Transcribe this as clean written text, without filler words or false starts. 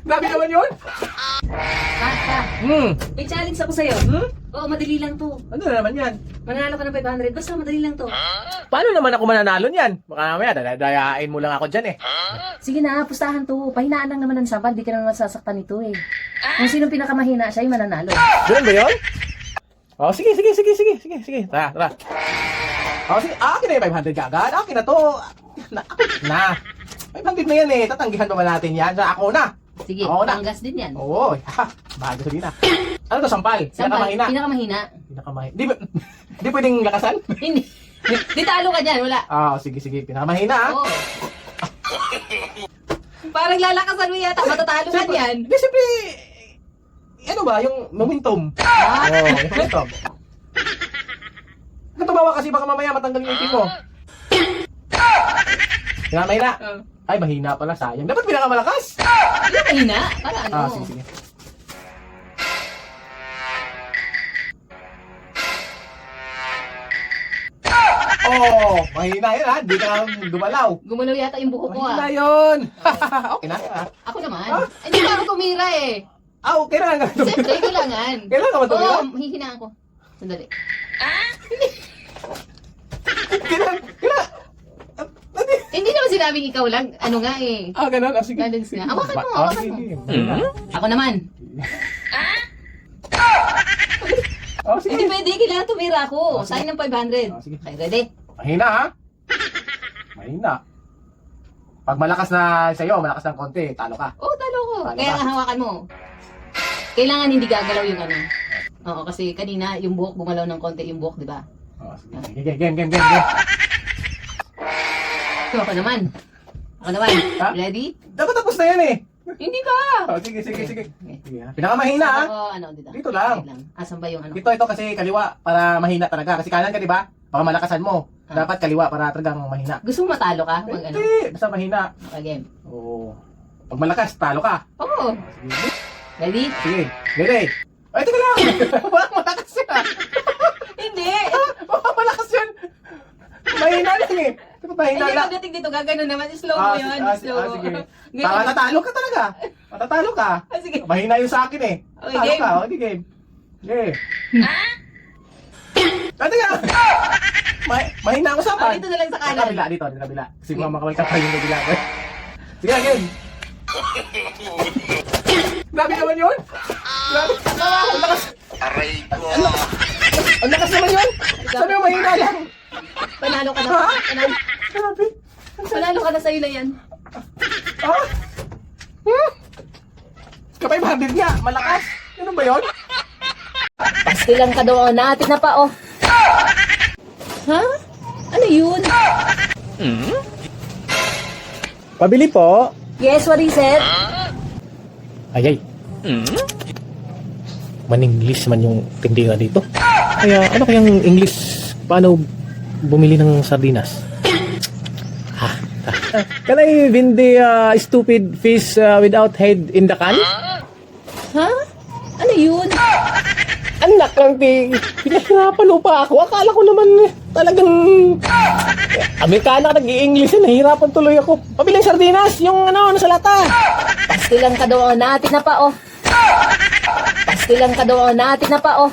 Grabe naman yun. May challenge ako sa'yo. Oo, madali lang to. Ano na naman yan? Mananalo ka ng 500. Basta madali lang to. Paano naman ako mananalo niyan? Baka mamaya, dadayain mo lang ako dyan eh. Sige na, pustahan to. Pahinaan lang naman ng sampal. Di ka naman masasaktan nito eh. Kung sino pinakamahina, siya yung mananalo. Ganun ba yun? Oh, sige. Tara. Oh, sige. Akin na yung 500 kagad. Akin na to. Akin na. 500 na yan eh. Tatanggihan pa ba natin yan? So, ako na. Sige, Oo na. panggas din yan. Oo. Bago sabihin na. Ano to, sampal? Sampal, Pinakamahina. pinakamahina. Di pwedeng lakasan? Hindi. Di talo ka dyan, wala. Ah, sige. Pinakamahina ah. Oo. Parang lalakasan mo yata. Matatalo ka dyan. Hindi, siyempre, ano ba, yung momentum. Oo, yung momentum. Natumawa kasi baka mamaya matanggal yung ipin mo. Pinakamahina. Ay, mahina pala, sayang. Dapat pinakamalakas. Pinakamahina? Para ano? Ah, sige. Oh, mahina yun ha. Hindi ka dumalaw. Gumalaw yata yung buko ko Mahina ah. yun. Okay na. Ako naman. Hindi pa ako tumira eh. Ah, okay na. Siyempre, kailangan. Kailangan ka ba tumira? Oo, hihinaan ko. Sandali. Kailangan. Hindi naman sinabing ikaw lang. Ano nga eh. Ah, ganun. Ah, sige. Balance nga. Hawakan mo, Ah, hawakan mo. sige. Ako naman. Oh, sige. Hindi pwede, kailangan tumira ako. Oh, sige. Sign ng 500. Oh, sige. Okay, ready? Mahina ha? Mahina. Pag malakas na sa'yo, malakas ng konti, talo ka. Oo, talo ko. Talo Kaya ka. nga hawakan mo. Kailangan hindi gagalaw yung ano. Oo, kasi kanina yung buhok bumalaw ng konti yung buhok, di ba? Oh, sige. Game. So, ako naman. Ha? Ready? Dapat tapos na yan eh. Hindi pa. Oh, sige. Okay. Sige ha. Pinakamahina ha? Ako, ano, dito. Dito lang. Wait Asan ba yung ano? Ito kasi kaliwa para mahina talaga. Kasi kanan ka, di ba? Baka malakasan mo. Ah. Dapat kaliwa para talagang mahina. Gusto mo matalo ka? Mag ano? Hindi, basta mahina. Okay, game. Oo. Pag malakas, talo ka. Oo. Sige. Ready? Sige. Ready? Ay, teka lang. Walang malakas yan. Hindi. Walang malakas yan. Mahina lang eh. Diba mahina Hindi, lang? pagdating dito, gagano naman. Slow mo yun. Slow. sige. Ganyan. Matatalo ka talaga. Matatalo ka. Sige. Mahina yung sa akin eh. Okay, Talo game. ka. Okay, game. Okay. Teka. Mahina ang usapan. Dito na lang sa kanan. Dito sa kabila. Kasi makakawal ka pa yung kabila. Sige, game. Grabe naman yun. Grabe. Ang lakas. Aray ko. Ang lakas naman yun. Sabi mo mahina lang. Panalo ka na. Ha? Panalo. Grabe. Panalo ka na sa'yo na yan. Ah? Kapay 500 nga. Malakas. Ano ba yun? Pastilan ka daw natin na pa, oh. Ha? Ano yun? Pabili po. Yes, what is it? Ayay. Man-English man yung tindingan dito. Kaya ano kayang English? Paano bumili ng sardinas? Can I win the stupid fish without head in the can? Ha? Ano yun? Anak lang, pinahirapan mo pa ako. Akala ko naman talagang Amerikana ka nag-i-English na nahirapan tuloy ako. Pabiling sardinas, yung ano sa lata. Pastilan ka daw natin na pa, oh. Pastilan ka daw natin na pa, oh.